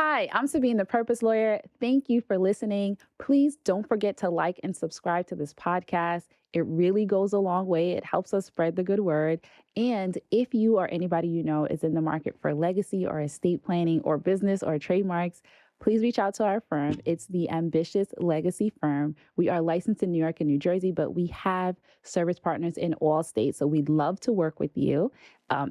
Hi, I'm Sabine, the Purpose Lawyer. Thank you for listening. Please don't forget to like and subscribe to this podcast. It really goes a long way. It helps us spread the good word. And if you or anybody you know is in the market for legacy or estate planning or business or trademarks, please reach out to our firm. It's the Ambitious Legacy Firm. We are licensed in New York and New Jersey, but we have service partners in all states. So we'd love to work with you.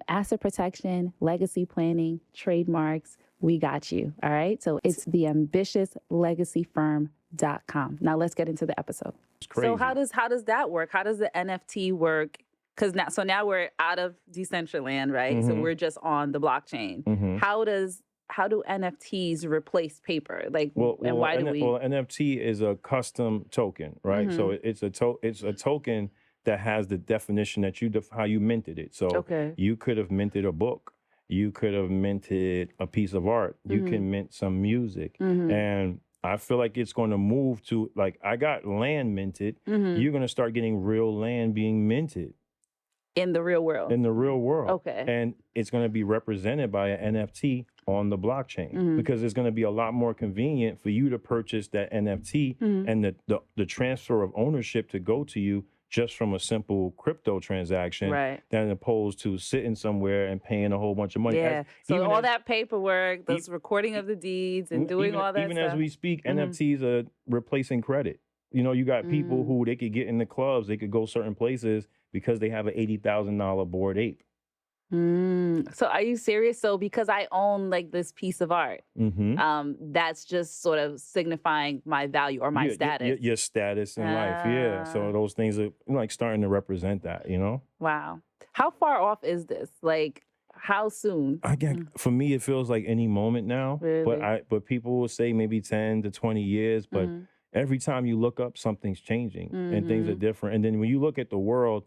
Asset protection, legacy planning, trademarks, we got you. All right. So it's the ambitiouslegacyfirm.com. Now let's get into the episode. It's crazy. So how does that work? How does the NFT work? Because now we're out of Decentraland, right? Mm-hmm. So we're just on the blockchain. Mm-hmm. How do NFTs replace paper? Why do we? Well, NFT is a custom token, right? Mm-hmm. So it's a token that has the definition that how you minted it. So you could have minted a book. You could have minted a piece of art. You Mm-hmm. can mint some music. Mm-hmm. And I feel like it's going to move to, like, I got land minted. Mm-hmm. You're going to start getting real land being minted. In the real world. In the real world. Okay. And it's going to be represented by an NFT on the blockchain, Mm-hmm. because it's going to be a lot more convenient for you to purchase that NFT Mm-hmm. and the transfer of ownership to go to you just from a simple crypto transaction, Right. than opposed to sitting somewhere and paying a whole bunch of money. Yeah. So all that paperwork, those recording of the deeds and doing all that even stuff. as we speak, Mm-hmm. NFTs are replacing credit. You know, you got people who they could get in the clubs, they could go certain places because they have an $80,000 Bored Ape. So are you serious? So because I own like this piece of art, that's just sort of signifying my value or my status. Your status in life, yeah. So those things are like starting to represent that, you know? Wow. How far off is this? Like, how soon? For me, it feels like any moment now. Really? But people will say maybe 10 to 20 years. But every time you look up, something's changing and things are different. And then when you look at the world,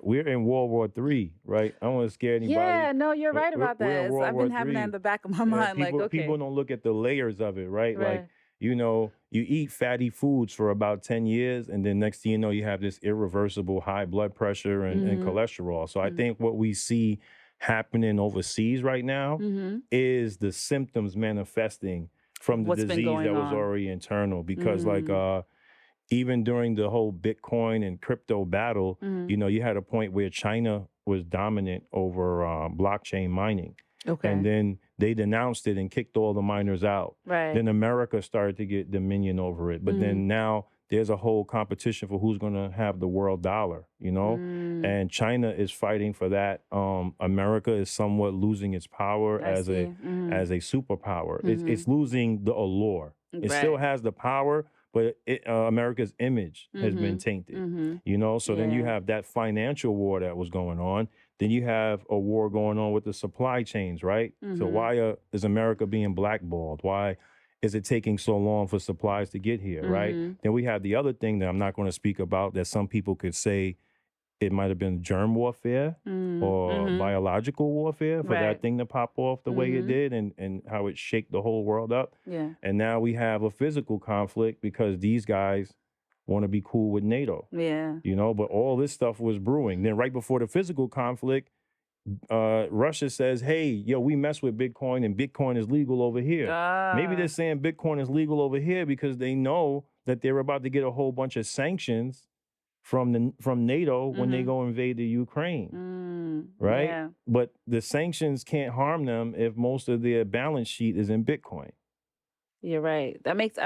we're in World War III, right? I don't want to scare anybody. Yeah, no, you're right about that. I've been having that in the back of my mind. People don't look at the layers of it, right? Like, you know, you eat fatty foods for about 10 years, and then next thing you know, you have this irreversible high blood pressure and cholesterol. So I think what we see happening overseas right now is the symptoms manifesting from the disease that was already internal. Because even during the whole Bitcoin and crypto battle, you know, you had a point where China was dominant over blockchain mining. Okay. And then they denounced it and kicked all the miners out. Right. Then America started to get dominion over it. But then now there's a whole competition for who's going to have the world dollar, you know? And China is fighting for that. America is somewhat losing its power as a superpower. It's losing the allure. It still has the power, but America's image has been tainted, you know? So then you have that financial war that was going on. Then you have a war going on with the supply chains, right? So why is America being blackballed? Why is it taking so long for supplies to get here, right? Then we have the other thing that I'm not going to speak about that some people could say it might have been germ warfare or biological warfare for that thing to pop off the way it did and how it shaked the whole world up. Yeah. And now we have a physical conflict because these guys want to be cool with NATO. Yeah. You know, but all this stuff was brewing. Then right before the physical conflict, Russia says, hey, yo, we mess with Bitcoin and Bitcoin is legal over here. Maybe they're saying Bitcoin is legal over here because they know that they're about to get a whole bunch of sanctions from NATO when they go invade the Ukraine, right? Yeah. But the sanctions can't harm them if most of their balance sheet is in Bitcoin. You're right. That makes,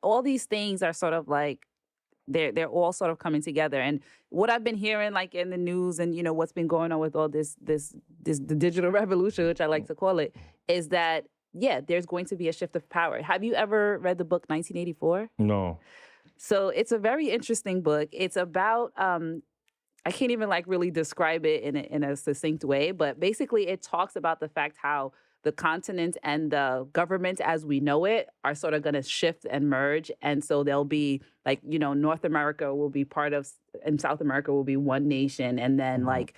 all these things are sort of like, they're all sort of coming together. And what I've been hearing, like in the news and, you know, what's been going on with all the digital revolution, which I like to call it, is that, yeah, there's going to be a shift of power. Have you ever read the book 1984? No. So it's a very interesting book. It's about, I can't even like really describe it in a succinct way, but basically it talks about the fact how the continent and the government as we know it are sort of going to shift and merge. And so there'll be like, you know, North America will be part of, and South America will be one nation. And then like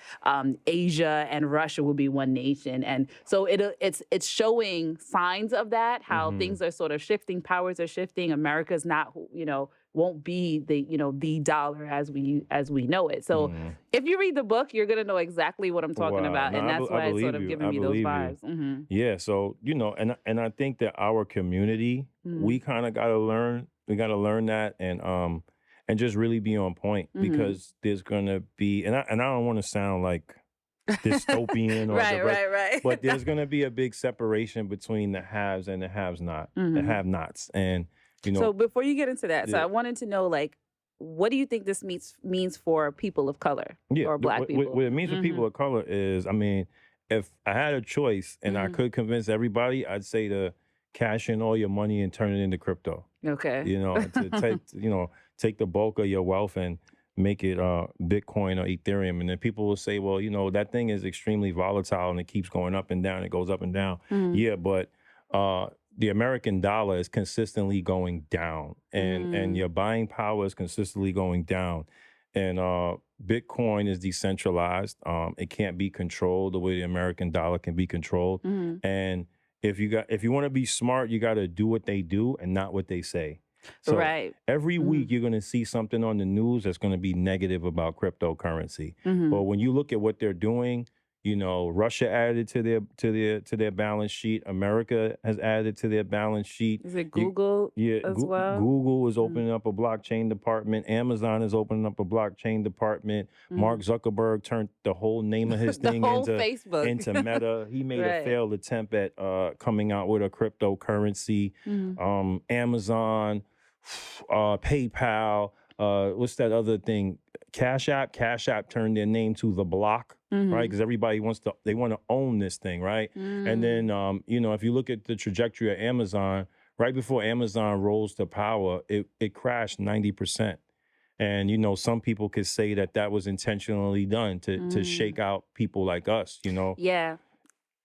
Asia and Russia will be one nation. And so it's showing signs of that, how things are sort of shifting, powers are shifting. America's not, you know, won't be the, the dollar as we know it. So if you read the book, you're gonna know exactly what I'm talking Wow. about, No, and that's I why it's sort believe of you. giving I me those believe you. vibes. Mm-hmm. Yeah. So, and I think that our community, we kind of gotta learn. We gotta learn that and just really be on point because there's gonna be and I don't want to sound like dystopian or right. but there's gonna be a big separation between the haves and the the have-nots. And So before you get into that, so Yeah. I wanted to know, like, what do you think this means for people of color or Black people? What it means for people of color is, I mean, if I had a choice and I could convince everybody, I'd say to cash in all your money and turn it into crypto. Okay. To take take the bulk of your wealth and make it Bitcoin or Ethereum. And then people will say, well, that thing is extremely volatile and it keeps going up and down. It goes up and down. Yeah, but the American dollar is consistently going down, and your buying power is consistently going down. And Bitcoin is decentralized. It can't be controlled the way the American dollar can be controlled. And if you want to be smart, you got to do what they do and not what they say. So every week you're going to see something on the news that's going to be negative about cryptocurrency. But when you look at what they're doing, Russia added to their balance sheet. America has added to their balance sheet. Is it Google as well? Google is opening up a blockchain department. Amazon is opening up a blockchain department. Mark Zuckerberg turned the whole name of his thing into Facebook. into Meta. He made a failed attempt at coming out with a cryptocurrency. Amazon, PayPal, what's that other thing? Cash App turned their name to The Block, right? Because everybody want to own this thing, right? And then, if you look at the trajectory of Amazon, right before Amazon rose to power, it crashed 90%. And, some people could say that was intentionally done to shake out people like us, Yeah.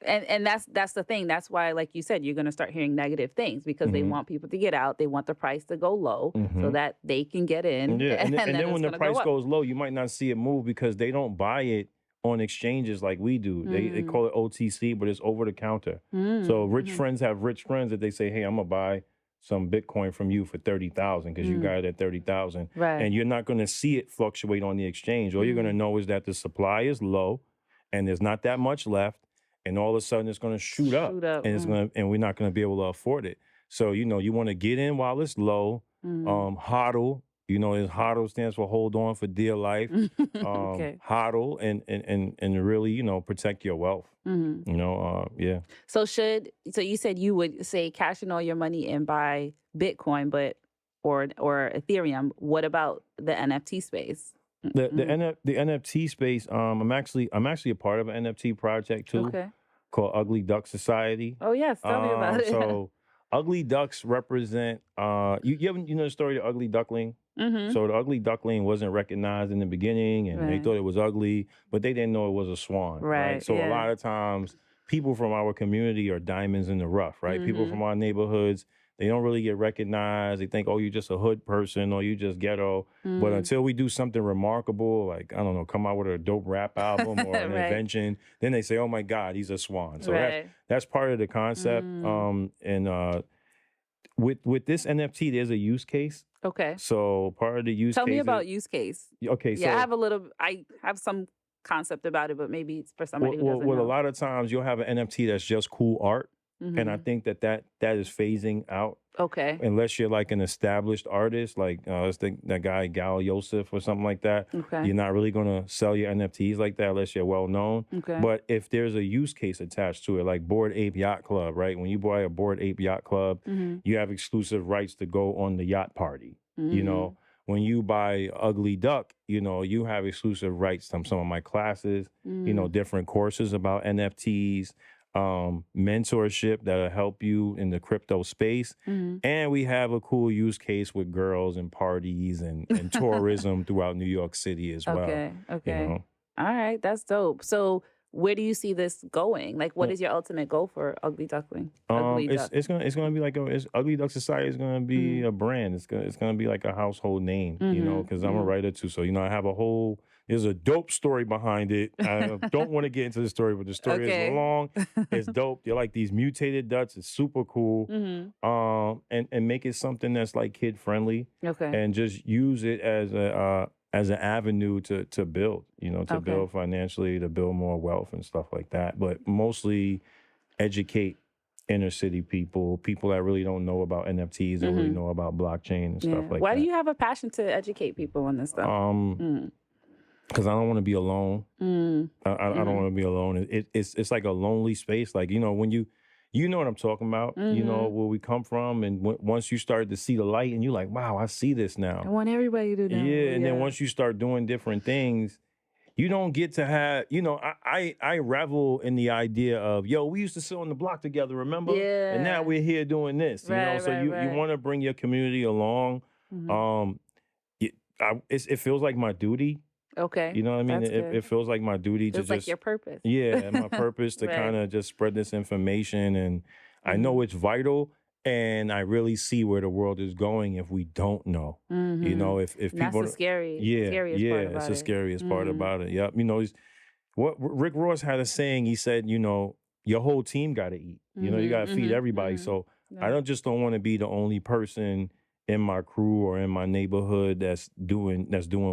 And that's the thing. That's why, like you said, you're going to start hearing negative things because they want people to get out. They want the price to go low so that they can get in. Yeah. And then when the price go goes low, you might not see it move because they don't buy it on exchanges like we do. They call it OTC, but it's over the counter. So rich friends have rich friends that they say, hey, I'm going to buy some Bitcoin from you for 30,000 because you got it at 30,000. Right. And you're not going to see it fluctuate on the exchange. All you're going to know is that the supply is low and there's not that much left. And all of a sudden it's going to shoot up. And it's and we're not going to be able to afford it. So, you want to get in while it's low. HODL, HODL stands for hold on for dear life. HODL and really, protect your wealth. Yeah. So you said you would say cash in all your money and buy Bitcoin, or Ethereum. What about the NFT space? The NFT space, I'm actually a part of an NFT project too. Called Ugly Duck Society. Oh yes, tell me about it. So ugly ducks represent you know the story of the ugly duckling? So the ugly duckling wasn't recognized in the beginning and they thought it was ugly, but they didn't know it was a swan. Right. So a lot of times people from our community are diamonds in the rough, right? People from our neighborhoods, they don't really get recognized. They think, oh, you're just a hood person or you just ghetto. But until we do something remarkable, like, I don't know, come out with a dope rap album or an invention, then they say, oh my God, he's a swan. So that's part of the concept. And with this NFT, there's a use case. Okay. So part of the use case. Tell me about use case. Okay. Yeah, I have some concept about it, but maybe it's for somebody who doesn't know. A lot of times you'll have an NFT that's just cool art. And I think that is phasing out. Okay. Unless you're like an established artist, like let's think that guy Gal Yosef or something like that. Okay. You're not really gonna sell your NFTs like that unless you're well known. Okay. But if there's a use case attached to it, like Bored Ape Yacht Club, right? When you buy a Bored Ape Yacht Club, you have exclusive rights to go on the yacht party. When you buy Ugly Duck, you have exclusive rights to some of my classes, different courses about NFTs. Mentorship that'll help you in the crypto space. And we have a cool use case with girls and parties and tourism throughout New York City as well. Okay. All right, that's dope. So where do you see this going? Like, what is your ultimate goal for Ugly Duckling? It's gonna be like Ugly Duck Society is gonna be a brand. It's gonna be like a household name, because I'm a writer too. So I have a whole There's a dope story behind it. I don't want to get into the story, but the story is long. It's dope. They're like these mutated ducks. It's super cool. And make it something that's like kid friendly. And just use it as an avenue to build, to build financially, to build more wealth and stuff like that. But mostly educate inner city people that really don't know about NFTs, don't really know about blockchain and stuff like that. Why do you have a passion to educate people on this stuff? Because I don't want to be alone. I don't want to be alone. It's like a lonely space. Like, when you know what I'm talking about, you know where we come from. And once you start to see the light and you're like, wow, I see this now. I want everybody to know. Yeah, and then once you start doing different things, you don't get to have, I revel in the idea of, yo, we used to sit on the block together, remember? Yeah. And now we're here doing this, you want to bring your community along. It feels like my duty. Okay. You know what I mean? It feels like my duty to just... like your purpose. Yeah, my purpose to kind of just spread this information. And I know it's vital. And I really see where the world is going if we don't know. If people... That's the scariest part about it. It's the scariest part about it. Yep. What Rick Ross had a saying, he said, your whole team got to eat. You got to feed everybody. So I don't want to be the only person in my crew or in my neighborhood that's doing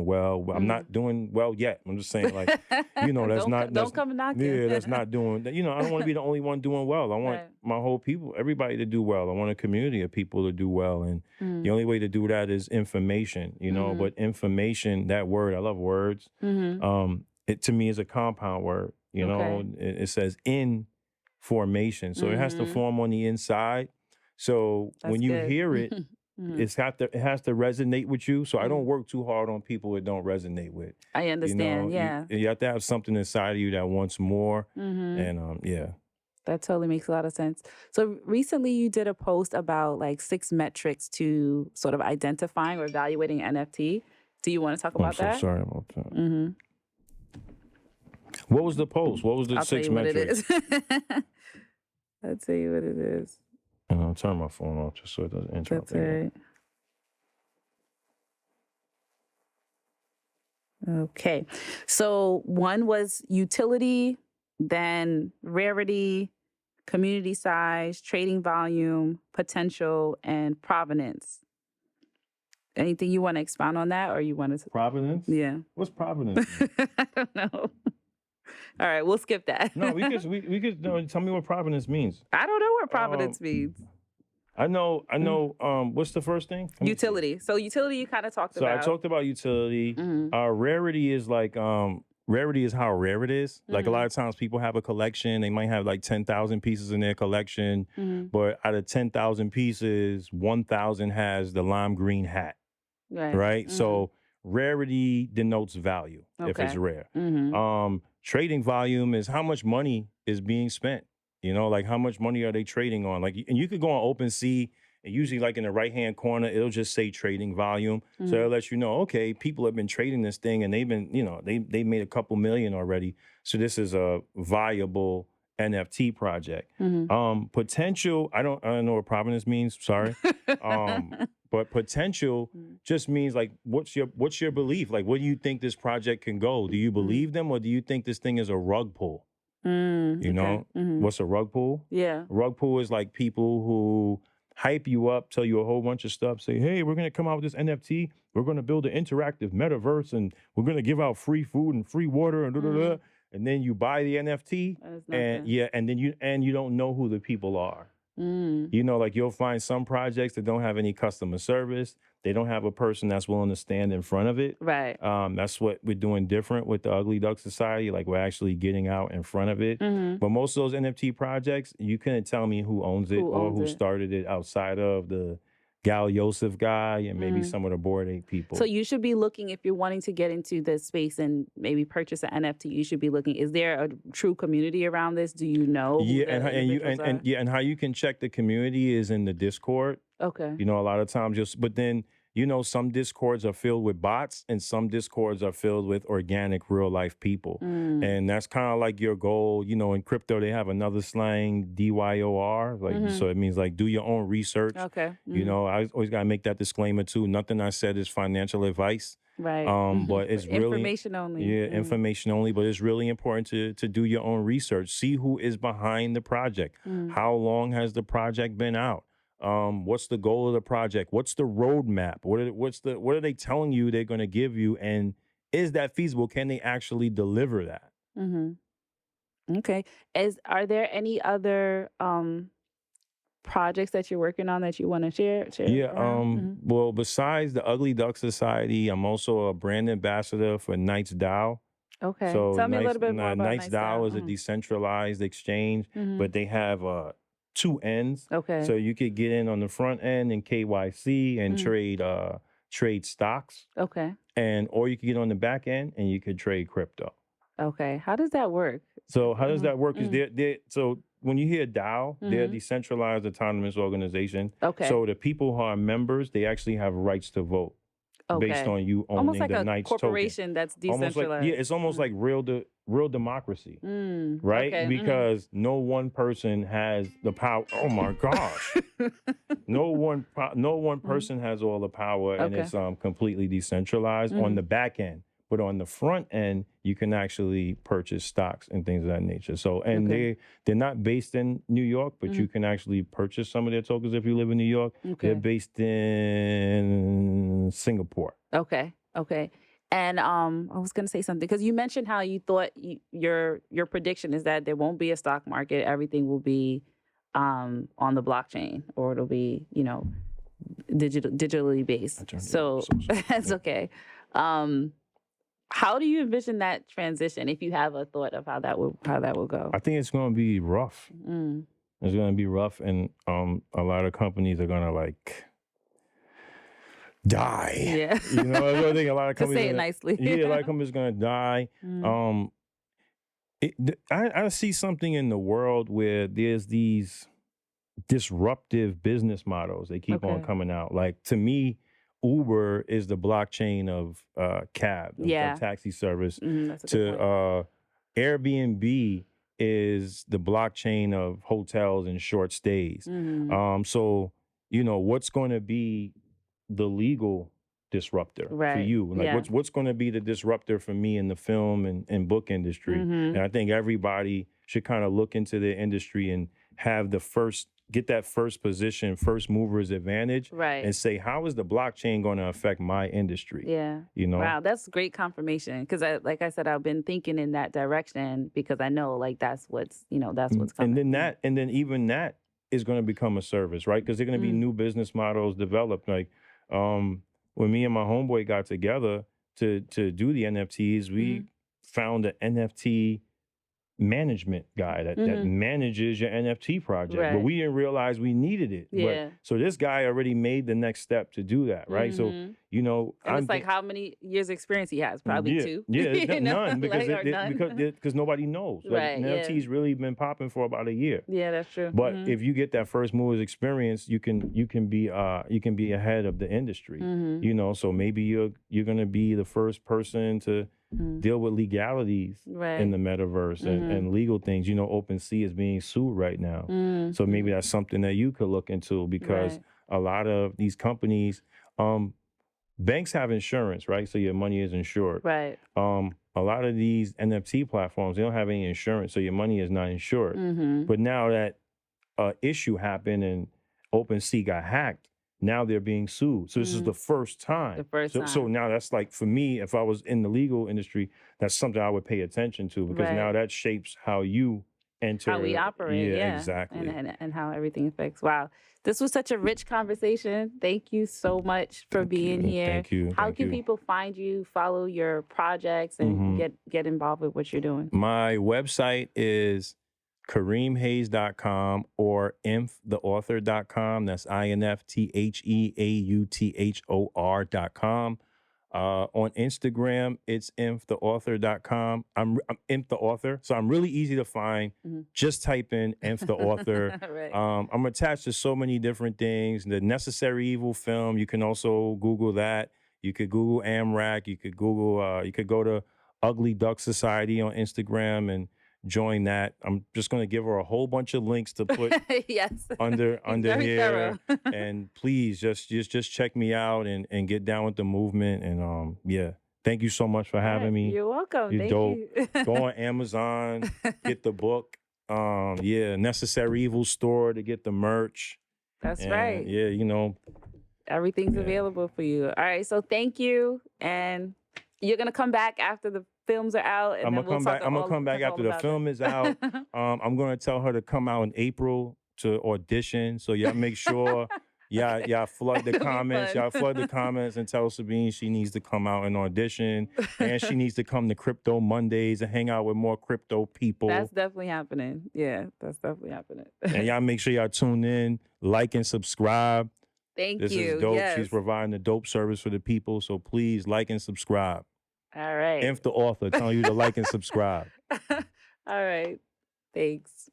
well. I'm not doing well yet. I'm just saying, like, don't come knocking. Yeah, that's not doing. I don't want to be the only one doing well. I want my whole people, everybody to do well. I want a community of people to do well, and the only way to do that is information. But information, that word, I love words. It to me is a compound word. It says in formation, so it has to form on the inside. So when you hear it. It has to resonate with you. So I don't work too hard on people it don't resonate with. I understand. You have to have something inside of you that wants more. And that totally makes a lot of sense. So recently you did a post about like 6 metrics to sort of identifying or evaluating NFT. Do you want to talk about that? Sorry about that. What was the post? What was the 6 metrics? I'll tell you what it is. And I'll turn my phone off just so it doesn't interrupt. That's right. Okay. So 1 was utility, then rarity, community size, trading volume, potential, and provenance. Anything you want to expound on that, or you want to... Provenance? Yeah. What's provenance? I don't know. All right, we'll skip that. No, we could tell me what provenance means. I don't know what provenance means. I know. What's the first thing? Utility. So utility, you kind of talked about. So I talked about utility. Rarity is like rarity is how rare it is. Like a lot of times people have a collection. They might have like 10,000 pieces in their collection, but out of 10,000 pieces, 1,000 has the lime green hat. Right. So rarity denotes value if it's rare. Trading volume is how much money is being spent. Like how much money are they trading on? Like, and you could go on OpenSea, and usually like in the right-hand corner, it'll just say trading volume. So it'll let you know, okay, people have been trading this thing and they've been, they made a couple million already. So this is a viable NFT project. Potential, I don't know what provenance means, sorry. But potential just means like, what's your belief? Like, what do you think this project can go? Do you believe them, or do you think this thing is a rug pull? What's a rug pull? Yeah. A rug pull is like people who hype you up, tell you a whole bunch of stuff, say, hey, we're going to come out with this NFT. We're going to build an interactive metaverse, and we're going to give out free food and free water and da-da-da. And then you buy the NFT, and then you don't know who the people are. Like you'll find some projects that don't have any customer service. They don't have a person that's willing to stand in front of it. Right. That's what we're doing different with the Ugly Duck Society. Like we're actually getting out in front of it. But most of those NFT projects, you couldn't tell me who owns it or who started it outside of the Gal Yosef guy and maybe some of the Bored Ape people. So you should be looking, if you're wanting to get into this space and maybe purchase an NFT, you should be looking, is there a true community around this? Do you know? And how you can check the community is in the Discord. Okay. A lot of times but then you know, some Discords are filled with bots and some Discords are filled with organic, real life people. And that's kind of like your goal. You know, in crypto, they have another slang, DYOR. Like, so it means like do your own research. Okay. You know, I always got to make that disclaimer too. Nothing I said is financial advice. Right. But it's really information only. Yeah, information only. But it's really important to do your own research. See who is behind the project. How long has the project been out? What's the goal of the project? What's the roadmap? What are they telling you they're going to give you? And is that feasible? Can they actually deliver that? Okay. Are there any other projects that you're working on that you want to share? Yeah. Well, besides the Ugly Duck Society, I'm also a brand ambassador for Knights DAO. Okay. So Tell me a little bit more about Knights DAO is a decentralized exchange, but they have 2 ends. Okay. So you could get in on the front end in KYC and trade stocks. Okay. Or you could get on the back end and you could trade crypto. Okay. How does that work? So how does that work? Is so when you hear DAO, they're a decentralized autonomous organization. Okay. So the people who are members, they actually have rights to vote based on you owning almost like the a Knights corporation token. that's decentralized. It's almost like real democracy, right? Okay. Because no one person has the power. Oh my gosh, no one person has all the power, and it's completely decentralized on the back end. But on the front end, you can actually purchase stocks and things of that nature. So, and they're not based in New York, but you can actually purchase some of their tokens if you live in New York. Okay. They're based in Singapore. Okay. And I was going to say something because you mentioned how you thought your prediction is that there won't be a stock market. Everything will be on the blockchain, or it'll be, you know, digitally based. So that's okay. How do you envision that transition, if you have a thought of how that will go? I think it's going to be rough. It's going to be rough, and a lot of companies are going to like die. Yeah. You know, I think a lot of companies to say it nicely. Yeah, a lot of companies are going to die. I see something in the world where there's these disruptive business models. They keep on coming out. Like, to me, Uber is the blockchain of cab, the taxi service. To Airbnb is the blockchain of hotels and short stays. So, you know, what's going to be the legal disruptor for you? Like, what's going to be the disruptor for me in the film and book industry? And I think everybody should kind of look into their industry and have get that first position, first mover's advantage, and say, how is the blockchain going to affect my industry? Yeah. You know? Wow, that's great confirmation. Because like I said, I've been thinking in that direction because I know like that's what's coming. And then even that is going to become a service, right? Because there are going to be new business models developed. Like when me and my homeboy got together to do the NFTs, we found an NFT management guy that manages your NFT project, but we didn't realize we needed it. Yeah. So this guy already made the next step to do that, right? So, you know, and it's like how many years experience he has? Probably 2. Yeah, none, because none. because nobody knows. Like, NFT's really been popping for about a year. Yeah, that's true. But if you get that first mover's experience, you can be ahead of the industry. You know, so maybe you're gonna be the first person to deal with legalities in the metaverse and legal things. You know, OpenSea is being sued right now. So maybe that's something that you could look into, because a lot of these companies, banks have insurance, right? So your money is insured. Right. A lot of these NFT platforms, they don't have any insurance, so your money is not insured. But now that issue happened and OpenSea got hacked, now they're being sued. So this is the first time. So now that's like, for me, if I was in the legal industry, that's something I would pay attention to, because now that shapes how you enter. How we operate. Yeah, exactly. And how everything affects. Wow. This was such a rich conversation. Thank you so much for being here. Thank you. How can people find you, follow your projects, and get involved with what you're doing? My website is KareemHayes.com or inftheauthor.com. That's INFtheauthor.com. On Instagram, it's inftheauthor.com. I'm Inf the Author. So I'm really easy to find. Just type in Inf the Author. Right. I'm attached to so many different things. The Necessary Evil film, you can also Google that. You could Google AMRAC. You could Google, you could go to Ugly Duck Society on Instagram and join that. I'm just going to give her a whole bunch of links to put Yes. under very here. thorough. And please just check me out and get down with the movement. And yeah, thank you so much for having me. You're welcome. You're Thank dope. you. Go on Amazon, get the book. Yeah, Necessary Evil store to get the merch. That's And, right. Yeah, you know. Everything's Yeah. available for you. All right. So thank you. And you're gonna come back after the films are out. And I'm then gonna come back. I'm gonna come back after the film is out. I'm gonna tell her to come out in April to audition. So y'all make sure y'all flood the It'll be comments. fun. Y'all flood the comments and tell Sabine she needs to come out and audition. And she needs to come to Crypto Mondays and hang out with more crypto people. That's definitely happening. Yeah, that's definitely happening. And y'all make sure y'all tune in, like and subscribe. Thank This you. is dope. Yes. She's providing a dope service for the people. So please like and subscribe. All right. Inf the Author telling you to like and subscribe. All right. Thanks.